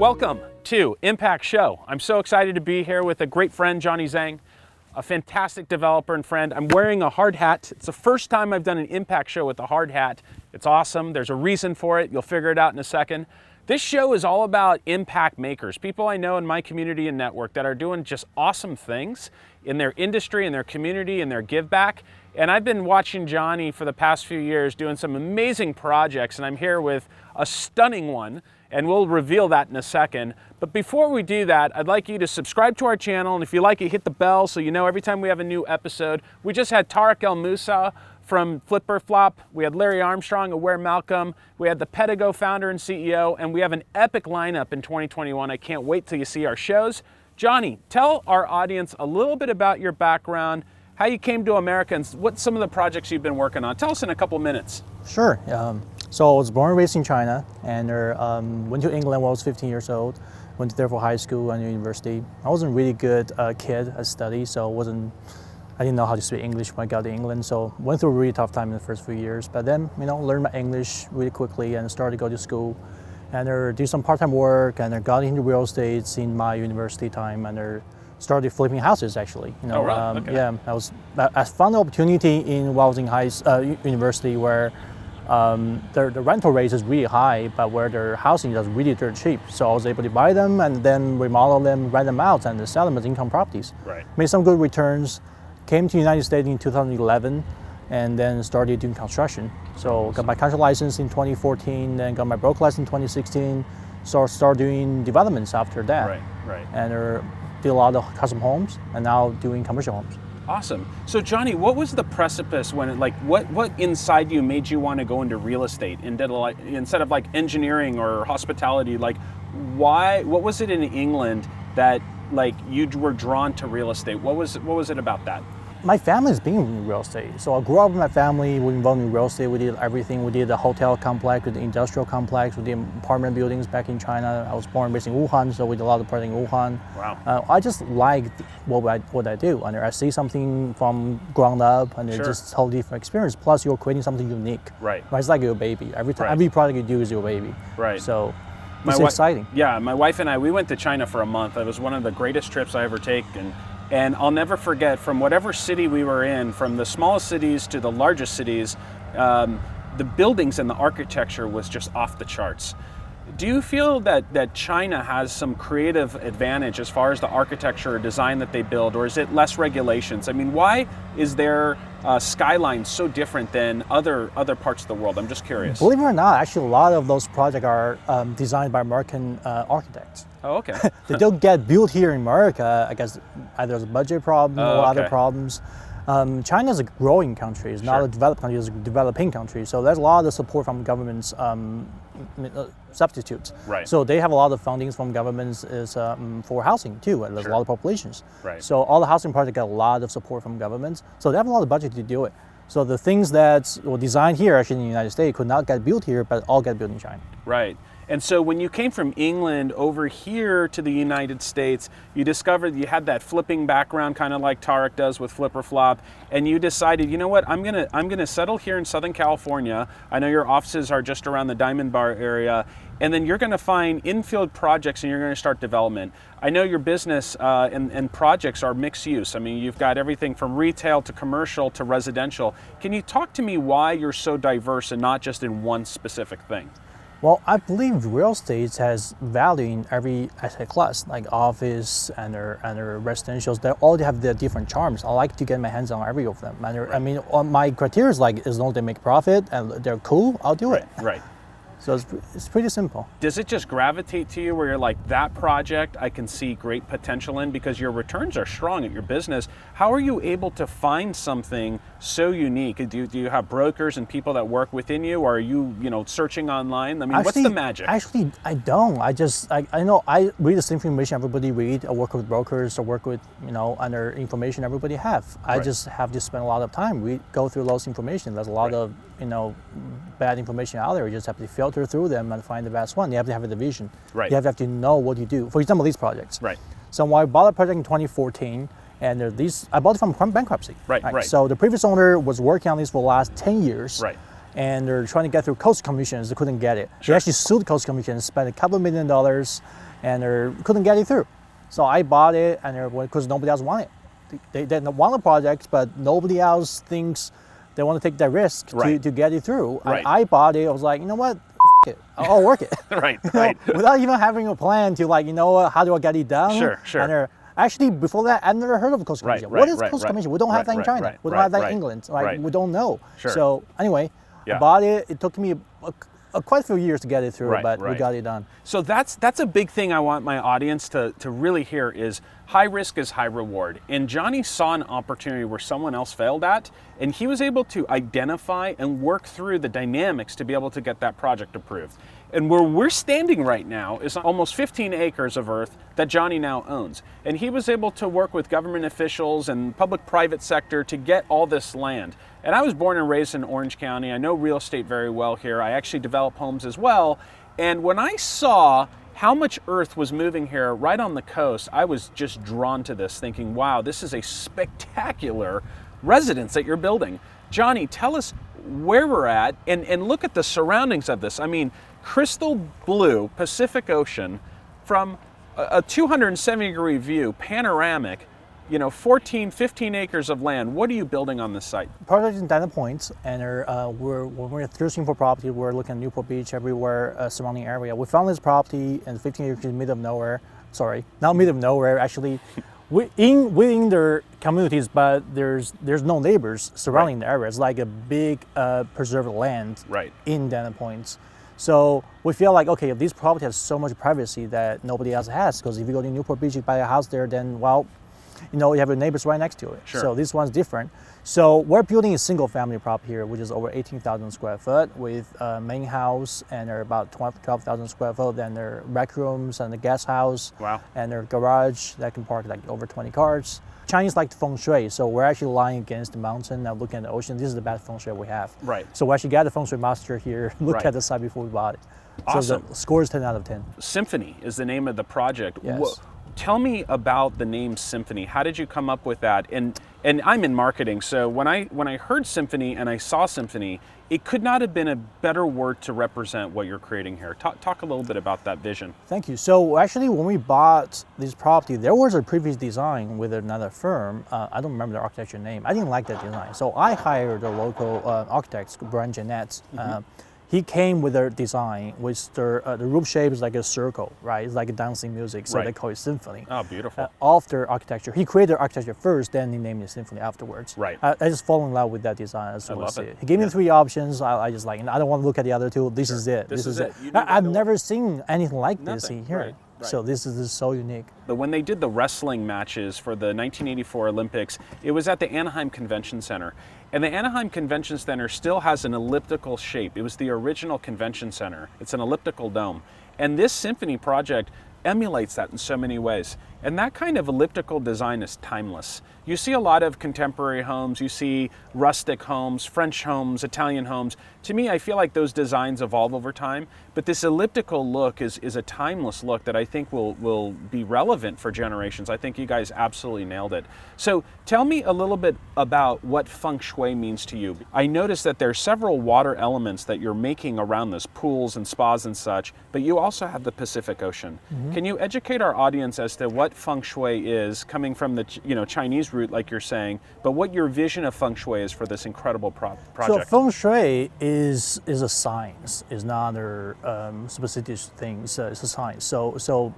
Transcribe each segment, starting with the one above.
Welcome to Impact Show. I'm so excited to be here with a great friend, Johnney Zhang, a fantastic developer and friend. I'm wearing a hard hat. It's the first time I've done an Impact Show with a hard hat. It's awesome. There's a reason for it. You'll figure it out in a second. This show is all about impact makers, people I know in my community and network that are doing just awesome things in their industry, in their community, in their give back. And I've been watching Johnney for the past few years doing some amazing projects, and I'm here with a stunning one, and we'll reveal that in a second. But before we do that, I'd like you to subscribe to our channel, and if you like it, hit the bell so you know every time we have a new episode. We just had Tarek El Moussa from Flipper Flop. We had Larry Armstrong, Aware Malcolm. We had the Pedigo founder and CEO, and we have an epic lineup in 2021. I can't wait till you see our shows. Johnney, tell our audience a little bit about your background, how you came to America, and what some of the projects you've been working on. Tell us in a couple minutes. Sure. So I was born and raised in China, and went to England when I was 15 years old. Went there for high school and university. I wasn't a really good kid at study, so I didn't know how to speak English when I got to England. So went through a really tough time in the first few years. But then, learned my English really quickly and started to go to school and do some part-time work, and I got into real estate in my university time, and started flipping houses actually. Oh, right. Okay. Yeah, I found an opportunity while I was in university where the rental rate is really high, but where their housing is really dirt cheap. So I was able to buy them and then remodel them, rent them out, and sell them as income properties. Right. Made some good returns. Came to the United States in 2011, and then started doing construction. So got my construction license in 2014, then got my broker license in 2016. So started doing developments after that. Right. And did a lot of custom homes, and now doing commercial homes. Awesome. So Johnney, what was the precipice when what inside you made you want to go into real estate instead of engineering or hospitality? What was it in England that you were drawn to real estate? What was it about that? My family's been in real estate. So I grew up with my family, we involved in real estate, we did everything. We did the hotel complex, we did the industrial complex, we did apartment buildings back in China. I was born and raised in Wuhan, so we did a lot of projects in Wuhan. Wow. I just liked what I do. And I see something from ground up, and it's just a whole different experience. Plus you're creating something unique. Right. It's like your baby. Every project you do is your baby. Right. So it's exciting. Yeah, my wife and I, we went to China for a month. It was one of the greatest trips I ever taken. And I'll never forget, from whatever city we were in, from the smallest cities to the largest cities, the buildings and the architecture was just off the charts. Do you feel that China has some creative advantage as far as the architecture or design that they build, or is it less regulations? Why is their skyline so different than other parts of the world? I'm just curious. Believe it or not, actually a lot of those projects are designed by American architects. Oh, okay. They don't get built here in America, I guess either there's a budget problem or other problems. China is a growing country, it's not a developed country, it's a developing country. So there's a lot of support from governments, substitutes. Right. So they have a lot of fundings from governments for housing too, and there's a lot of populations. Right. So all the housing projects get a lot of support from governments. So they have a lot of budget to do it. So the things that were designed here actually in the United States could not get built here, but all get built in China. Right. And so when you came from England over here to the United States, you discovered you had that flipping background, kind of like Tarek does with Flipper Flop, and you decided, you know what, I'm gonna settle here in Southern California. I know your offices are just around the Diamond Bar area, and then you're gonna find infield projects and you're gonna start development. I know your business and projects are mixed use. You've got everything from retail to commercial to residential. Can you talk to me why you're so diverse and not just in one specific thing? Well, I believe real estate has value in every asset class, like office and their residentials. They all have their different charms. I like to get my hands on every of them. My criteria is as long as they make profit and they're cool, I'll do it. Right. So it's pretty simple. Does it just gravitate to you where you're like, that project I can see great potential in, because your returns are strong at your business? How are you able to find something so unique? Do you have brokers and people that work within you, or are you searching online? What's the magic? Actually, I don't. I know I read the same information everybody read. I work with brokers, I work with other information everybody have. I just have to spend a lot of time. We go through those information. There's a lot of bad information out there. You just have to filter through them and find the best one. You have to have a division. Right. You have to know what you do. For example, these projects. Right. So I bought a project in 2014, and I bought it from bankruptcy. Right. So the previous owner was working on this for the last 10 years. Right. And they're trying to get through coast commissions. They couldn't get it. They actually sued the coast commission, spent a couple $1 million, and couldn't get it through. So I bought it, and because nobody else wanted it. They didn't want the project, but nobody else thinks they want to take that risk to get it through. Right. I bought it. I was like, you know what? It. I'll work it. Right. Without even having a plan to how do I get it done? Sure. And actually, before that, I've never heard of coastal commission. What is coastal commission? We don't have that in China. We don't have that in England. We don't know. Sure. So anyway, I bought it. It took me quite a few years to get it through, but we got it done. So that's a big thing I want my audience to really hear is high risk is high reward. And Johnney saw an opportunity where someone else failed at, and he was able to identify and work through the dynamics to be able to get that project approved. And where we're standing right now is almost 15 acres of earth that Johnney now owns. And he was able to work with government officials and public-private sector to get all this land. And I was born and raised in Orange County. I know real estate very well here. I actually develop homes as well. And when I saw how much earth was moving here right on the coast, I was just drawn to this, thinking, wow, this is a spectacular residence that you're building. Johnney, tell us where we're at and look at the surroundings of this. I mean, crystal blue Pacific Ocean from a 270-degree view, panoramic, 14, 15 acres of land. What are you building on this site? Project in Dana Point, and when we're searching for property, we're looking at Newport Beach, everywhere, surrounding area. We found this property in 15 acres in the middle of nowhere. Sorry, not middle of nowhere, actually. Within their communities, but there's no neighbors surrounding the area. It's like a big preserved land in Dana Point. So we feel like, okay, if this property has so much privacy that nobody else has, because if you go to Newport Beach, you buy a house there, then, well, you have your neighbors right next to it. Sure. So this one's different. So we're building a single family property here, which is over 18,000 square foot with a main house and about 12,000 square foot. Then there are rec rooms and a guest house. Wow. And their garage that can park like over 20 cars. Chinese like feng shui, so we're actually lying against the mountain and looking at the ocean. This is the best feng shui we have. Right. So we actually got a feng shui master here, look at the site before we bought it. Awesome. So the score is 10 out of 10. Symphony is the name of the project. Yes. Tell me about the name Symphony. How did you come up with that? And I'm in marketing, so when I heard Symphony and I saw Symphony, it could not have been a better word to represent what you're creating here. Talk a little bit about that vision. Thank you. So actually, when we bought this property, there was a previous design with another firm. I don't remember the architecture name. I didn't like that design, so I hired a local architect, Brian Jeanette. He came with a design, which the roof shape is like a circle, right? It's like a dancing music, so they call it symphony. Oh, beautiful. After architecture, he created architecture first, then he named it symphony afterwards. Right. I just fall in love with that design as soon as I see it. He gave me 3 options. I just like, I don't want to look at the other 2. This is it. This is it. I've never seen anything like this in here. Right. So this is so unique. But when they did the wrestling matches for the 1984 Olympics, it was at the Anaheim Convention Center. And the Anaheim Convention Center still has an elliptical shape. It was the original convention center. It's an elliptical dome. And this symphony project emulates that in so many ways. And that kind of elliptical design is timeless. You see a lot of contemporary homes, you see rustic homes, French homes, Italian homes. To me, I feel like those designs evolve over time, but this elliptical look is a timeless look that I think will be relevant for generations. I think you guys absolutely nailed it. So tell me a little bit about what feng shui means to you. I noticed that there's several water elements that you're making around this, pools and spas and such, but you also have the Pacific Ocean. Can you educate our audience as to what feng shui is, coming from the Chinese root, like you're saying, but what your vision of feng shui is for this incredible project? So feng shui is a science. It's not a specific thing. It's a science. So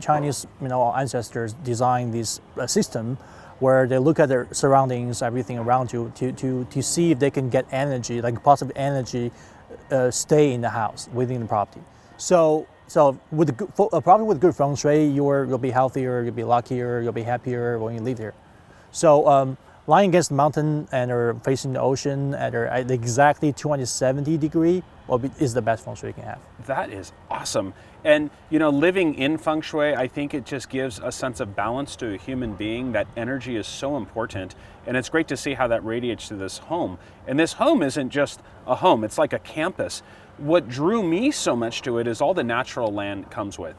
Chinese ancestors designed this system where they look at their surroundings, everything around you, to see if they can get energy, like positive energy, stay in the house within the property. So with a property with good feng shui, you'll be healthier, you'll be luckier, you'll be happier when you live here. So lying against the mountain and facing the ocean at exactly 270 degree is the best feng shui you can have. That is awesome. And living in feng shui, I think it just gives a sense of balance to a human being. That energy is so important, and it's great to see how that radiates to this home. And this home isn't just a home, it's like a campus. What drew me so much to it is all the natural land it comes with.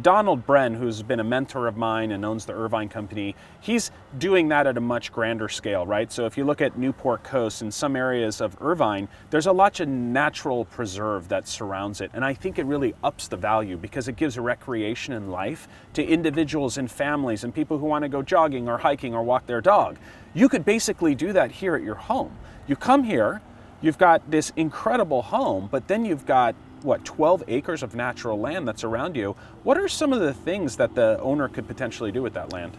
Donald Bren, who's been a mentor of mine and owns the Irvine Company, he's doing that at a much grander scale, right? So if you look at Newport Coast and some areas of Irvine, there's a lot of natural preserve that surrounds it, and I think it really ups the value value because it gives recreation and life to individuals and families and people who want to go jogging or hiking or walk their dog. You could basically do that here at your home. You come here, you've got this incredible home, but then you've got, what, 12 acres of natural land that's around you. What are some of the things that the owner could potentially do with that land?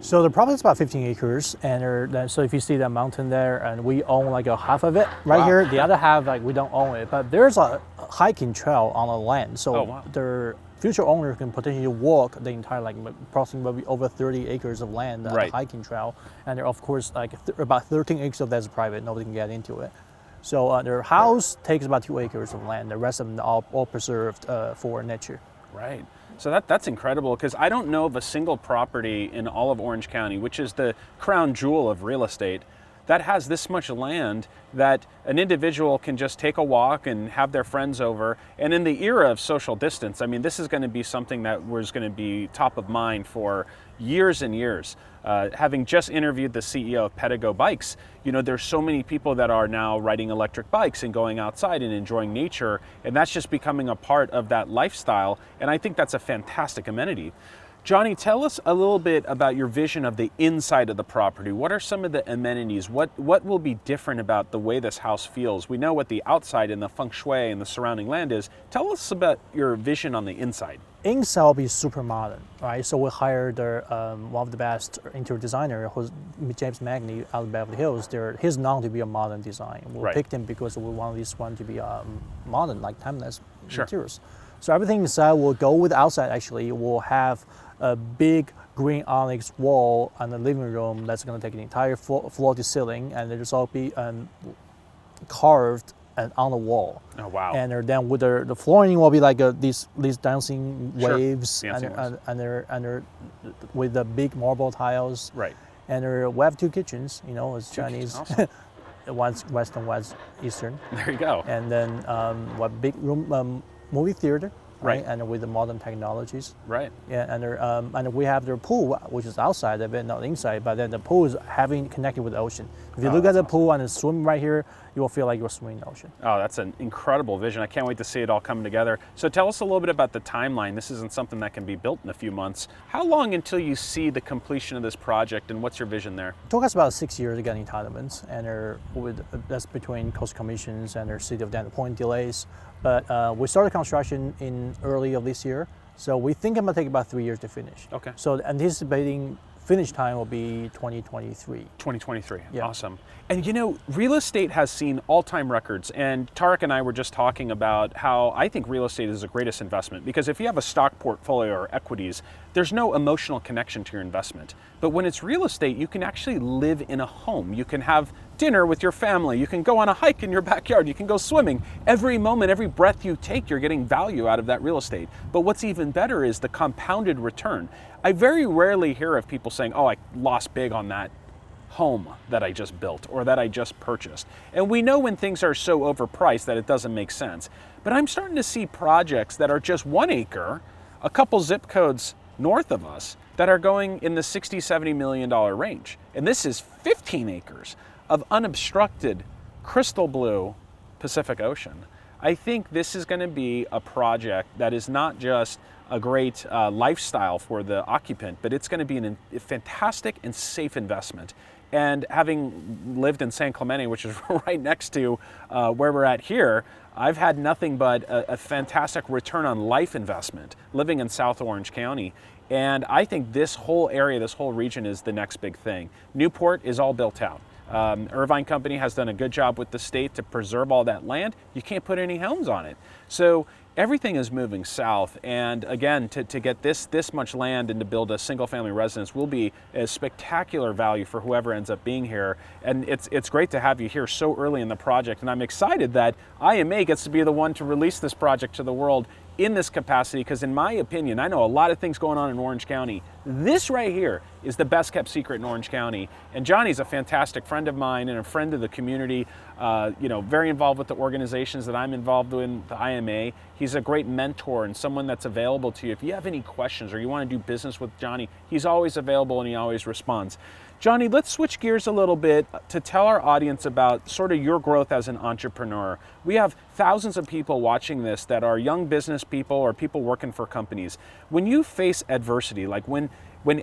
So the property is about 15 acres, and so if you see that mountain there, and we own like a half of it right Wow. here. The other half, like we don't own it, but there's a hiking trail on the land. So Oh, wow. the future owner can potentially walk the entire, like approximately over 30 acres of land, Right. hiking trail, and there, of course, like about 13 acres of that's private. Nobody can get into it. So their house takes about 2 acres of land. The rest of them are all preserved for nature. Right. So that's incredible, because I don't know of a single property in all of Orange County, which is the crown jewel of real estate, that has this much land that an individual can just take a walk and have their friends over. And in the era of social distance, I mean, this is going to be something that was going to be top of mind for years and years. Having just interviewed the CEO of Pedigo Bikes, you know, there's so many people that are now riding electric bikes and going outside and enjoying nature, and that's just becoming a part of that lifestyle, and I think that's a fantastic amenity. Johnney, tell us a little bit about your vision of the inside of the property. What are some of the amenities? What will be different about the way this house feels? We know what the outside and the feng shui and the surrounding land is. Tell us about your vision on the inside. Inside will be super modern, right? So we hired one of the best interior designer, who's James Magny out of Beverly Hills. He's known to be a modern design. We Right. picked him because we want this one to be modern, like timeless Sure. materials. So everything inside will go with outside. Actually, we'll have a big green onyx wall on the living room that's going to take the entire floor to ceiling, and there's all be carved and on the wall. Oh, wow. And then with the flooring will be like these dancing Sure. waves, Dancing waves. and they're with the big marble tiles. Right. And we have 2 kitchens. You know, it's Two Chinese. kitchens, One's Western, one's Eastern. There you go. And then what big room movie theater. Right. And with the modern technologies. Right. Yeah, and we have their pool, which is outside of it, not inside. But then the pool is having connected with the ocean. If you Oh, look at that's the pool and the swim right here, you will feel like you're swimming in the ocean. Oh, that's an incredible vision. I can't wait to see it all come together. So tell us a little bit about the timeline. This isn't something that can be built in a few months. How long until you see the completion of this project, and what's your vision there? It took us about 6 years to get entitlements, and that's between coast commissions and their city of Dana Point delays. But we started construction in early of this year, so we think it might take about 3 years to finish. Okay. So anticipating finish time will be 2023. 2023. Yeah. Awesome. And you know, real estate has seen all-time records, and Tarek and I were just talking about how I think real estate is the greatest investment, because if you have a stock portfolio or equities, there's no emotional connection to your investment. But when it's real estate, you can actually live in a home. You can have dinner with your family. You can go on a hike in your backyard. You can go swimming. Every moment, every breath you take, you're getting value out of that real estate. But what's even better is the compounded return. I very rarely hear of people saying, oh, I lost big on that home that I just built or that I just purchased. And we know when things are so overpriced that it doesn't make sense. But I'm starting to see projects that are just 1 acre, a couple zip codes north of us, that are going in the $60, $70 million range. And this is 15 acres of unobstructed crystal blue Pacific Ocean. I think this is going to be a project that is not just a great lifestyle for the occupant, but it's going to be a fantastic and safe investment. And having lived in San Clemente, which is right next to where we're at here, I've had nothing but a fantastic return on life investment living in South Orange County. And I think this whole area, this whole region is the next big thing. Newport is all built out. Irvine Company has done a good job with the state to preserve all that land. You can't put any homes on it. So everything is moving south, and again, to get this much land and to build a single family residence will be a spectacular value for whoever ends up being here. And it's great to have you here so early in the project, and I'm excited that IMA gets to be the one to release this project to the world in this capacity, because in my opinion, I know a lot of things going on in Orange County. This right here is the best kept secret in Orange County. And Johnny's a fantastic friend of mine and a friend of the community, very involved with the organizations that I'm involved in, the IMA. He's a great mentor and someone that's available to you. If you have any questions or you want to do business with Johnny, he's always available and he always responds. Johnney, let's switch gears a little bit to tell our audience about sort of your growth as an entrepreneur. We have thousands of people watching this that are young business people or people working for companies. When you face adversity, like when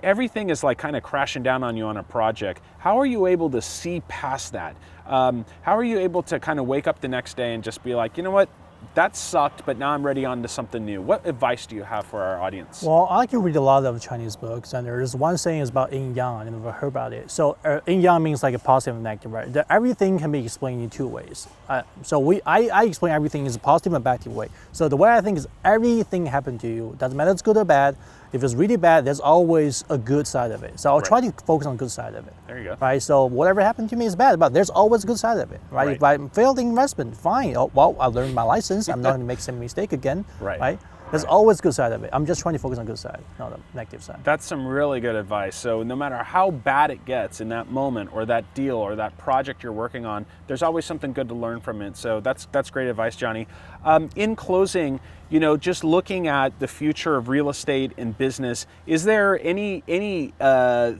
everything is like kind of crashing down on you on a project, how are you able to see past that? How are you able to kind of wake up the next day and just be like, you know what, that sucked, but now I'm ready on to something new? What advice do you have for our audience? Well, I can read a lot of Chinese books, and there's one saying is about yin yang. I never heard about it. So yin yang means like a positive and negative, right? Everything can be explained in two ways. I explain everything in a positive and negative way. So the way I think is everything happened to you, doesn't matter if it's good or bad. If it's really bad, there's always a good side of it. So I'll try to focus on the good side of it. There you go. Right. So whatever happened to me is bad, but there's always a good side of it. Right. If I failed the investment, fine. Oh, well, I learned my license. I'm not going to make the same mistake again. Right. There's always a good side of it. I'm just trying to focus on the good side, not the negative side. That's some really good advice. So no matter how bad it gets in that moment or that deal or that project you're working on, there's always something good to learn from it. So that's great advice, Johnney. In closing, you know, just looking at the future of real estate and business, is there any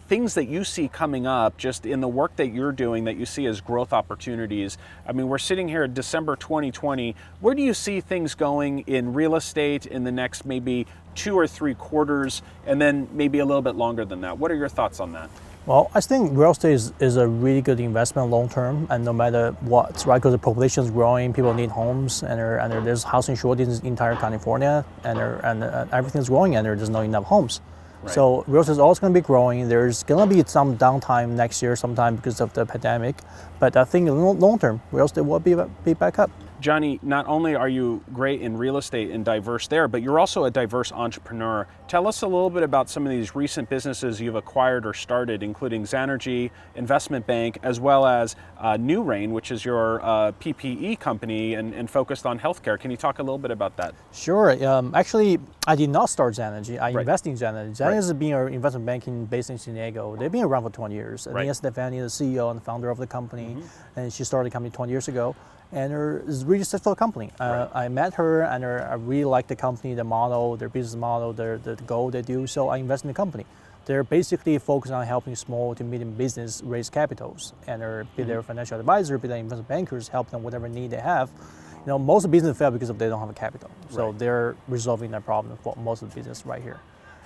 things that you see coming up just in the work that you're doing that you see as growth opportunities? I mean, we're sitting here in December 2020. Where do you see things going in real estate in the next maybe 2 or 3 quarters, and then maybe a little bit longer than that? What are your thoughts on that? Well, I think real estate is a really good investment long term, and no matter what, right? Because the population is growing, people need homes, and there's housing shortage in entire California, and everything's growing, and there's not enough homes. Right. So real estate is always going to be growing. There's going to be some downtime next year, sometime because of the pandemic, but I think long term, real estate will be back up. Johnney, not only are you great in real estate and diverse there, but you're also a diverse entrepreneur. Tell us a little bit about some of these recent businesses you've acquired or started, including Zhang Investment Bank, as well as New Rain, which is your PPE company and focused on healthcare. Can you talk a little bit about that? Sure. Actually, I did not start Zhang. I invested in Zhang. Zhang has been an investment banking based in San Diego. They've been around for 20 years. And Nia Stefani, the CEO and the founder of the company, and she started the company 20 years ago. And it's a really successful company. I met her, and I really like the company, the model, their business model, the goal they do. So I invest in the company. They're basically focused on helping small to medium business raise capitals, and be their financial advisor, be their investment bankers, help them whatever need they have. You know, most of the business fail because they don't have a capital. So they're resolving that problem for most of the business right here.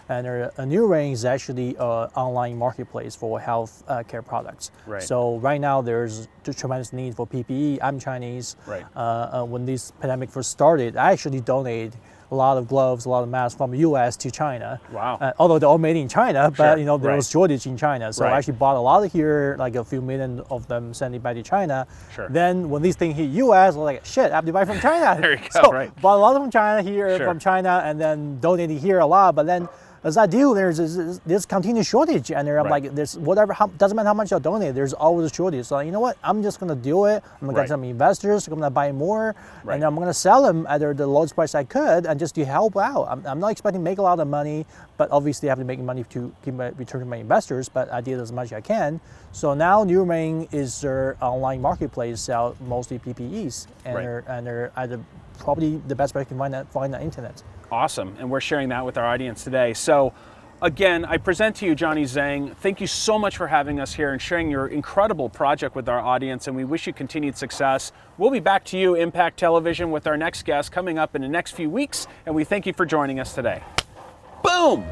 And a New Rain is actually an online marketplace for health care products. So right now there's a tremendous need for PPE. I'm Chinese. When this pandemic first started, I actually donated a lot of gloves, a lot of masks from the U.S. to China. Wow. Although they're all made in China, but you know there was shortage in China. So I actually bought a lot of here, like a few million of them, sent it back to China. Then when these things hit U.S., I was like, shit, I have to buy from China. There you go. So bought a lot from China here, from China, and then donated here a lot. But then as I do, there's this continuous shortage, and I'm like, there's whatever, doesn't matter how much I donate, there's always a shortage. So you know what? I'm just gonna do it. I'm gonna get some investors. I'm gonna buy more, and I'm gonna sell them at the lowest price I could, and just to help out. I'm not expecting to make a lot of money, but obviously I have to make money to keep my return to my investors. But I did as much as I can. So now New Rain is their online marketplace, sell mostly PPEs, and they're at probably the best place you can find on the internet. Awesome, and we're sharing that with our audience today. So again, I present to you Johnney Zhang. Thank you so much for having us here and sharing your incredible project with our audience, and we wish you continued success. We'll be back to you, Impact Television, with our next guest coming up in the next few weeks, and we thank you for joining us today. Boom!